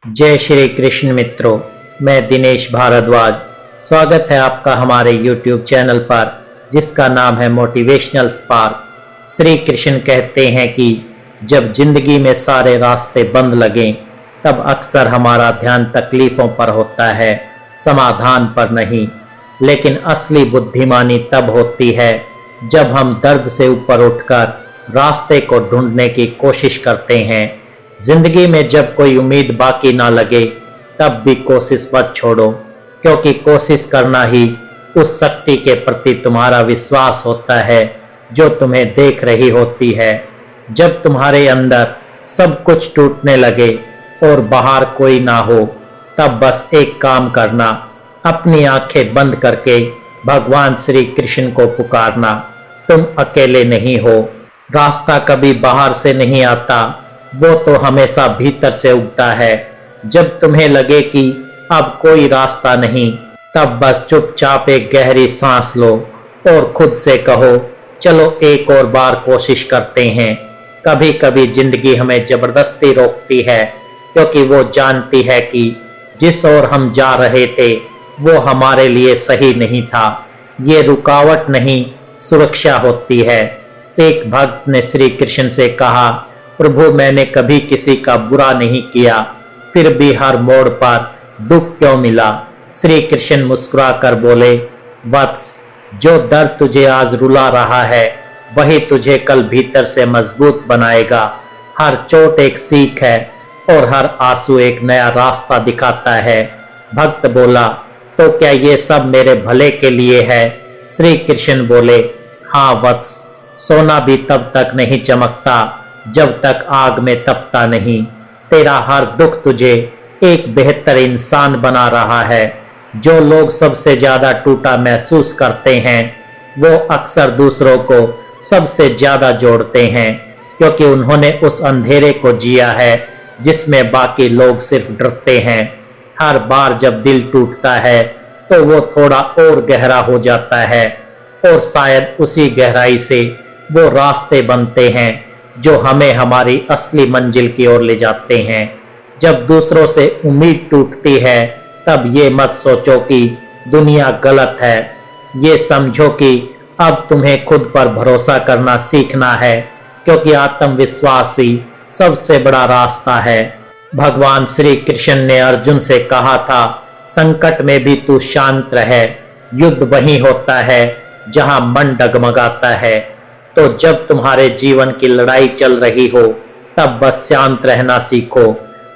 जय श्री कृष्ण मित्रों, मैं दिनेश भारद्वाज। स्वागत है आपका हमारे YouTube चैनल पर जिसका नाम है मोटिवेशनल स्पार्क। श्री कृष्ण कहते हैं कि जब जिंदगी में सारे रास्ते बंद लगें तब अक्सर हमारा ध्यान तकलीफों पर होता है, समाधान पर नहीं। लेकिन असली बुद्धिमानी तब होती है जब हम दर्द से ऊपर उठकर रास्ते को ढूंढने की कोशिश करते हैं। जिंदगी में जब कोई उम्मीद बाकी ना लगे तब भी कोशिश मत छोड़ो, क्योंकि कोशिश करना ही उस शक्ति के प्रति तुम्हारा विश्वास होता है जो तुम्हें देख रही होती है। जब तुम्हारे अंदर सब कुछ टूटने लगे और बाहर कोई ना हो तब बस एक काम करना, अपनी आंखें बंद करके भगवान श्री कृष्ण को पुकारना। तुम अकेले नहीं हो। रास्ता कभी बाहर से नहीं आता, वो तो हमेशा भीतर से उगता है। जब तुम्हें लगे कि अब कोई रास्ता नहीं तब बस चुपचाप एक गहरी सांस लो और खुद से कहो, चलो एक और बार कोशिश करते हैं। कभी कभी जिंदगी हमें जबरदस्ती रोकती है, क्योंकि वो जानती है कि जिस ओर हम जा रहे थे वो हमारे लिए सही नहीं था। ये रुकावट नहीं, सुरक्षा होती है। एक भक्त ने श्री कृष्ण से कहा, प्रभु मैंने कभी किसी का बुरा नहीं किया, फिर भी हर मोड़ पर दुख क्यों मिला? श्री कृष्ण मुस्कुरा कर बोले, वत्स, जो दर्द तुझे आज रुला रहा है वही तुझे कल भीतर से मजबूत बनाएगा। हर चोट एक सीख है और हर आंसू एक नया रास्ता दिखाता है। भक्त बोला, तो क्या ये सब मेरे भले के लिए है? श्री कृष्ण बोले, हाँ वत्स, सोना भी तब तक नहीं चमकता जब तक आग में तपता नहीं। तेरा हर दुख तुझे एक बेहतर इंसान बना रहा है। जो लोग सबसे ज्यादा टूटा महसूस करते हैं वो अक्सर दूसरों को सबसे ज्यादा जोड़ते हैं, क्योंकि उन्होंने उस अंधेरे को जिया है जिसमें बाकी लोग सिर्फ डरते हैं। हर बार जब दिल टूटता है तो वो थोड़ा और गहरा हो जाता है और शायद उसी गहराई से वो रास्ते बनते हैं जो हमें हमारी असली मंजिल की ओर ले जाते हैं। जब दूसरों से उम्मीद टूटती है तब ये मत सोचो कि दुनिया गलत है। ये समझो कि अब तुम्हें खुद पर भरोसा करना सीखना है, क्योंकि आत्मविश्वास ही सबसे बड़ा रास्ता है। भगवान श्री कृष्ण ने अर्जुन से कहा था, संकट में भी तू शांत रहे। युद्ध वहीं होता है जहां मन डगमगाता है। तो जब तुम्हारे जीवन की लड़ाई चल रही हो तब बस शांत रहना सीखो।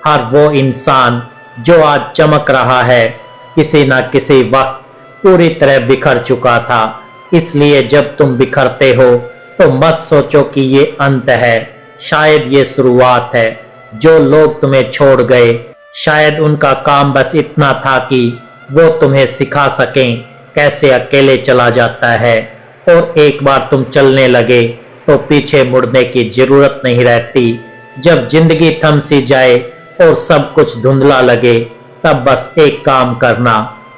हर वो इंसान जो आज चमक रहा है किसी न किसी वक्त पूरी तरह बिखर चुका था। इसलिए जब तुम बिखरते हो तो मत सोचो कि ये अंत है, शायद ये शुरुआत है। जो लोग तुम्हें छोड़ गए शायद उनका काम बस इतना था कि वो तुम्हें सिखा सकें कैसे अकेले चला जाता है। और एक बार तुम चलने लगे तो पीछे मुड़ने की जरूरत नहीं रहती। जब जिंदगी थम सी जाए और सब कुछ धुंधला लगे तब बस एक काम करना,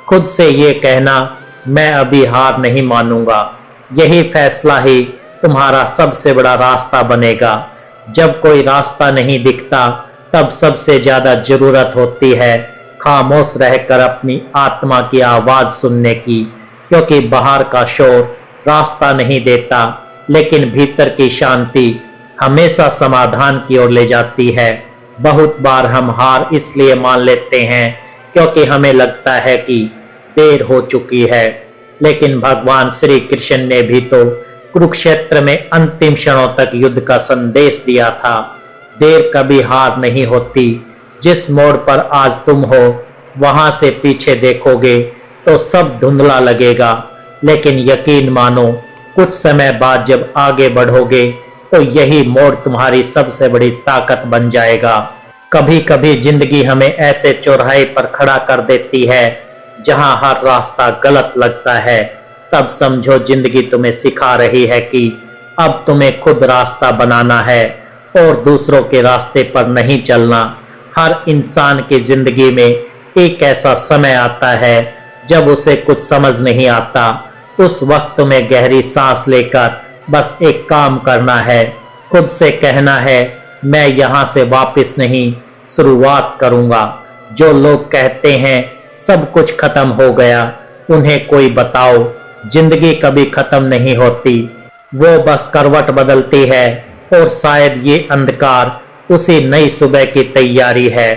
खुद से ये कहना, मैं अभी हार नहीं मानूंगा। यही फैसला ही तुम्हारा सबसे बड़ा रास्ता बनेगा। जब कोई रास्ता नहीं दिखता तब सबसे ज्यादा जरूरत होती है खामोश रहकर अपनी आत्मा की आवाज सुनने की, क्योंकि बाहर का शोर रास्ता नहीं देता, लेकिन भीतर की शांति हमेशा समाधान की ओर ले जाती है। बहुत बार हम हार इसलिए मान लेते हैं क्योंकि हमें लगता है कि देर हो चुकी है, लेकिन भगवान श्री कृष्ण ने भी तो कुरुक्षेत्र में अंतिम क्षणों तक युद्ध का संदेश दिया था। देर कभी हार नहीं होती। जिस मोड़ पर आज तुम हो वहां से पीछे देखोगे तो सब धुंधला लगेगा, लेकिन यकीन मानो कुछ समय बाद जब आगे बढ़ोगे तो यही मोड़ तुम्हारी सबसे बड़ी ताकत बन जाएगा। कभी कभी जिंदगी हमें ऐसे चौराहे पर खड़ा कर देती है जहां हर रास्ता गलत लगता है। तब समझो जिंदगी तुम्हें सिखा रही है कि अब तुम्हें खुद रास्ता बनाना है और दूसरों के रास्ते पर नहीं चलना। हर इंसान की जिंदगी में एक ऐसा समय आता है जब उसे कुछ समझ नहीं आता। उस वक्त में गहरी सांस लेकर बस एक काम करना है, खुद से कहना है, मैं यहाँ से वापस नहीं, शुरुआत करूंगा। जो लोग कहते हैं सब कुछ खत्म हो गया, उन्हें कोई बताओ जिंदगी कभी खत्म नहीं होती, वो बस करवट बदलती है और शायद ये अंधकार उसी नई सुबह की तैयारी है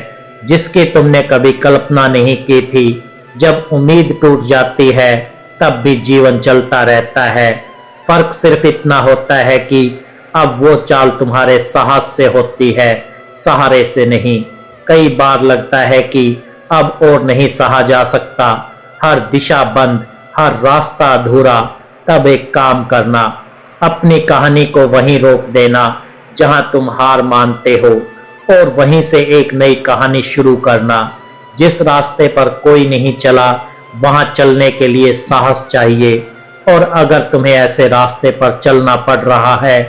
जिसकी तुमने कभी कल्पना नहीं की थी। जब उम्मीद टूट जाती है तब भी जीवन चलता रहता है। फर्क सिर्फ इतना होता है कि अब वो चाल तुम्हारे साहस से होती है, सहारे से नहीं। कई बार लगता है कि अब और नहीं सहा जा सकता, हर दिशा बंद, हर रास्ता अधूरा। तब एक काम करना, अपनी कहानी को वहीं रोक देना जहां तुम हार मानते हो और वहीं से एक नई कहानी शुरू करना। जिस रास्ते पर कोई नहीं चला वहां चलने के लिए साहस चाहिए, और अगर तुम्हें ऐसे रास्ते पर चलना पड़ रहा है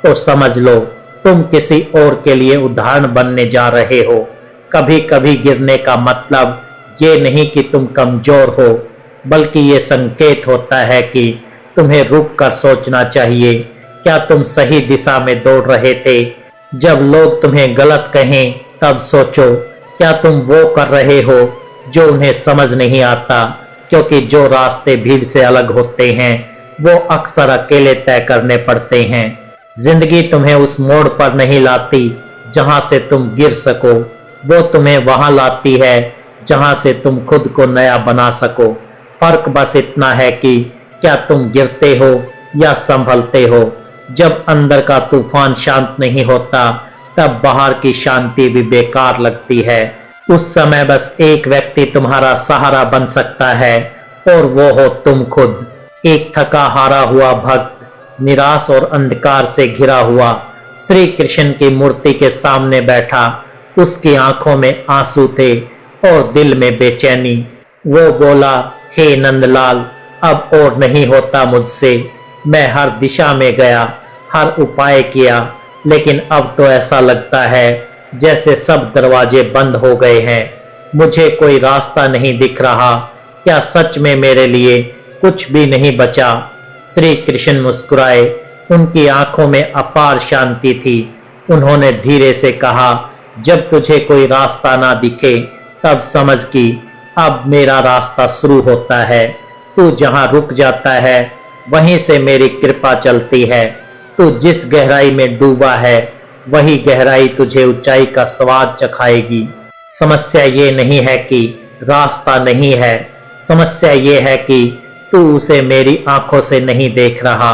तो समझ लो तुम किसी और के लिए उदाहरण बनने जा रहे हो। कभी कभी गिरने का मतलब ये नहीं कि तुम कमजोर हो, बल्कि ये संकेत होता है कि तुम्हें रुक कर सोचना चाहिए। क्या तुम सही दिशा में दौड़ रहे थे? जब लोग तुम्हें गलत कहें तब सोचो, क्या तुम वो कर रहे हो जो उन्हें समझ नहीं आता? क्योंकि जो रास्ते भीड़ से अलग होते हैं वो अक्सर अकेले तय करने पड़ते हैं। जिंदगी तुम्हें उस मोड़ पर नहीं लाती जहां से तुम गिर सको, वो तुम्हें वहां लाती है जहां से तुम खुद को नया बना सको। फर्क बस इतना है कि क्या तुम गिरते हो या संभलते हो। जब अंदर का तूफान शांत नहीं होता तब बाहर की शांति भी बेकार लगती है। उस समय बस एक व्यक्ति तुम्हारा सहारा बन सकता है और वो हो तुम खुद। एक थका हारा हुआ भक्त, निराश और अंधकार से घिरा हुआ, श्री कृष्ण की मूर्ति के सामने बैठा। उसकी आंखों में आंसू थे और दिल में बेचैनी। वो बोला, हे नंदलाल, अब और नहीं होता मुझसे। मैं हर दिशा में गया, हर उपाय किया, लेकिन अब तो ऐसा लगता है जैसे सब दरवाजे बंद हो गए हैं। मुझे कोई रास्ता नहीं दिख रहा। क्या सच में मेरे लिए कुछ भी नहीं बचा? श्री कृष्ण मुस्कुराए, उनकी आंखों में अपार शांति थी। उन्होंने धीरे से कहा, जब तुझे कोई रास्ता ना दिखे तब समझ कि अब मेरा रास्ता शुरू होता है। तू जहां रुक जाता है वहीं से मेरी कृपा चलती है। तू जिस गहराई में डूबा है वही गहराई तुझे ऊंचाई का स्वाद चखाएगी। समस्या ये नहीं है कि रास्ता नहीं है, समस्या ये है कि तू उसे मेरी आंखों से नहीं देख रहा।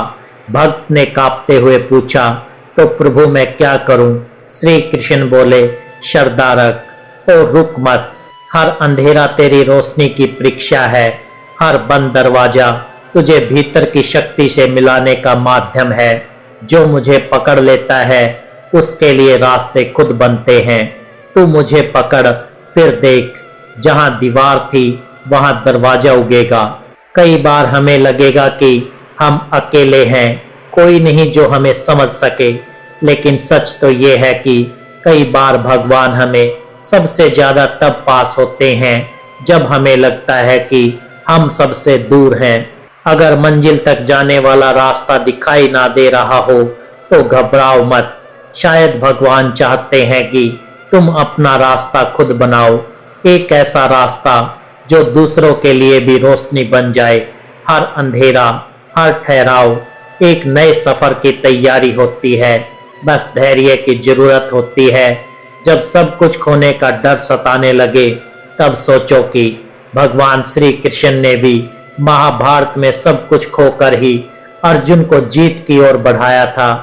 भक्त ने कांपते हुए पूछा, तो प्रभु मैं क्या करूं? श्री कृष्ण बोले, श्रद्धा रख और रुक मत। हर अंधेरा तेरी रोशनी की परीक्षा है, हर बंद दरवाजा तुझे भीतर की शक्ति से मिलाने का माध्यम है। जो मुझे पकड़ लेता है उसके लिए रास्ते खुद बनते हैं। तू मुझे पकड़, फिर देख, जहां दीवार थी वहां दरवाजा उगेगा। कई बार हमें लगेगा कि हम अकेले हैं, कोई नहीं जो हमें समझ सके, लेकिन सच तो ये है कि कई बार भगवान हमें सबसे ज्यादा तब पास होते हैं जब हमें लगता है कि हम सबसे दूर हैं। अगर मंजिल तक जाने वाला रास्ता दिखाई ना दे रहा हो तो घबराओ मत। शायद भगवान चाहते हैं कि तुम अपना रास्ता खुद बनाओ, एक ऐसा रास्ता जो दूसरों के लिए भी रोशनी बन जाए। हर अंधेरा, हर ठहराव एक नए सफर की तैयारी होती है। बस धैर्य की जरूरत होती है। जब सब कुछ खोने का डर सताने लगे तब सोचो कि भगवान श्री कृष्ण ने भी महाभारत में सब कुछ खोकर ही अर्जुन को जीत की ओर बढ़ाया था।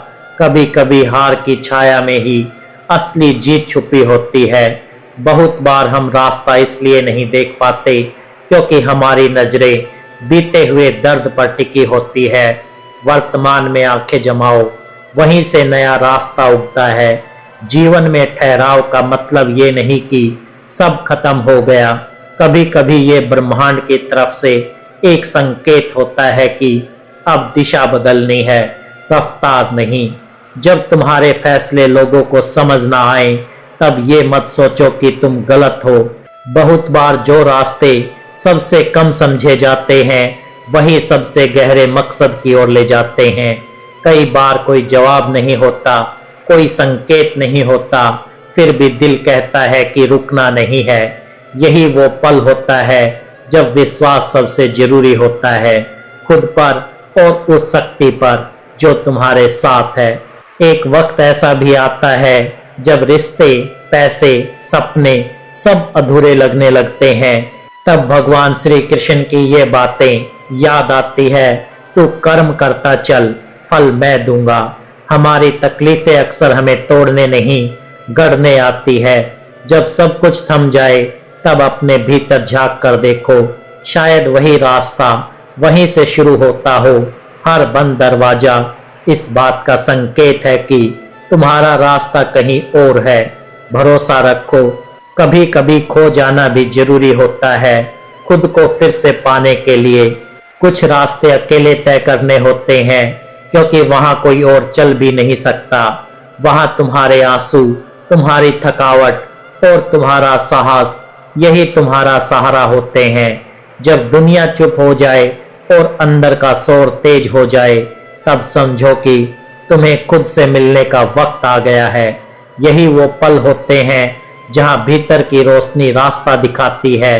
कभी कभी हार की छाया में ही असली जीत छुपी होती है। बहुत बार हम रास्ता इसलिए नहीं देख पाते क्योंकि हमारी नजरें बीते हुए दर्द पर टिकी होती है। वर्तमान में आंखें जमाओ, वहीं से नया रास्ता उगता है। जीवन में ठहराव का मतलब ये नहीं कि सब खत्म हो गया। कभी कभी ये ब्रह्मांड की तरफ से एक संकेत होता है कि अब दिशा बदलनी है, रफ्तार नहीं। जब तुम्हारे फैसले लोगों को समझ ना आए तब ये मत सोचो कि तुम गलत हो। बहुत बार जो रास्ते सबसे कम समझे जाते हैं वही सबसे गहरे मकसद की ओर ले जाते हैं। कई बार कोई जवाब नहीं होता, कोई संकेत नहीं होता, फिर भी दिल कहता है कि रुकना नहीं है। यही वो पल होता है जब विश्वास सबसे जरूरी होता है, खुद पर और उस शक्ति पर जो तुम्हारे साथ है। एक वक्त ऐसा भी आता है जब रिश्ते, पैसे, सपने सब अधूरे लगने लगते हैं। तब भगवान श्री कृष्ण की ये बातें याद आती है, तू कर्म करता चल, फल मैं दूंगा। हमारी तकलीफें अक्सर हमें तोड़ने नहीं, गढ़ने आती है। जब सब कुछ थम जाए तब अपने भीतर झांक कर देखो, शायद वही रास्ता वहीं से शुरू होता हो। हर बंद दरवाजा इस बात का संकेत है कि तुम्हारा रास्ता कहीं और है। भरोसा रखो, कभी कभी खो जाना भी जरूरी होता है खुद को फिर से पाने के लिए। कुछ रास्ते अकेले तय करने होते हैं, क्योंकि वहां कोई और चल भी नहीं सकता। वहां तुम्हारे आंसू, तुम्हारी थकावट और तुम्हारा साहस, यही तुम्हारा सहारा होते हैं। जब दुनिया चुप हो जाए और अंदर का शोर तेज हो जाए, तब समझो कि तुम्हें खुद से मिलने का वक्त आ गया है। यही वो पल होते हैं जहां भीतर की रोशनी रास्ता दिखाती है।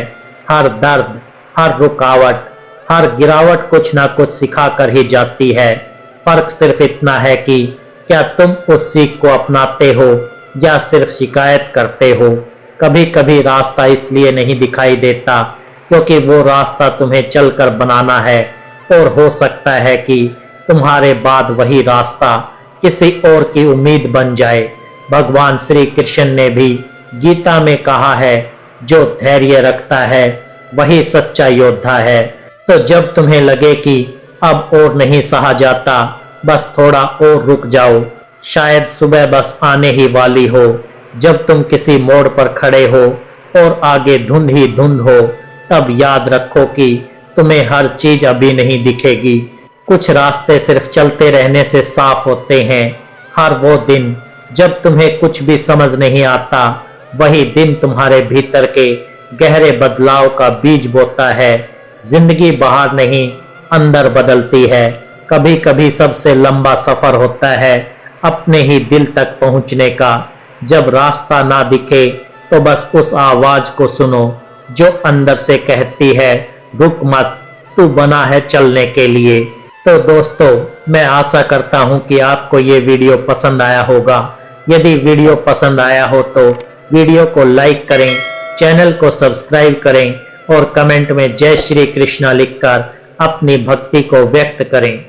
हर दर्द, हर रुकावट, हर गिरावट कुछ ना कुछ सिखा कर ही जाती है। फर्क सिर्फ इतना है कि क्या तुम उस सीख को अपनाते हो या सिर्फ शिकायत करते हो। कभी कभी रास्ता इसलिए नहीं दिखाई देता क्योंकि वो रास्ता तुम्हें चलकर बनाना है, और हो सकता है कि तुम्हारे बाद वही रास्ता किसी और की उम्मीद बन जाए। भगवान श्री कृष्ण ने भी गीता में कहा है, जो धैर्य रखता है वही सच्चा योद्धा है। तो जब तुम्हें लगे कि अब और नहीं सहा जाता, बस थोड़ा और रुक जाओ। शायद सुबह बस आने ही वाली हो, जब तुम किसी मोड़ पर खड़े हो और आगे धुंध ही धुंध हो। तब याद रखो कि तुम्हें हर चीज अभी नहीं दिखेगी। कुछ रास्ते सिर्फ चलते रहने से साफ होते हैं। हर वो दिन जब तुम्हें कुछ भी समझ नहीं आता, वही दिन तुम्हारे भीतर के गहरे बदलाव का बीज बोता है। जिंदगी बाहर नहीं, अंदर बदलती है। कभी कभी सबसे लंबा सफर होता है अपने ही दिल तक पहुंचने का। जब रास्ता ना दिखे तो बस उस आवाज को सुनो जो अंदर से कहती है, रुक मत, तू बना है चलने के लिए। तो दोस्तों, मैं आशा करता हूं कि आपको ये वीडियो पसंद आया होगा। यदि वीडियो पसंद आया हो तो वीडियो को लाइक करें, चैनल को सब्सक्राइब करें और कमेंट में जय श्री कृष्णा लिखकर अपनी भक्ति को व्यक्त करें।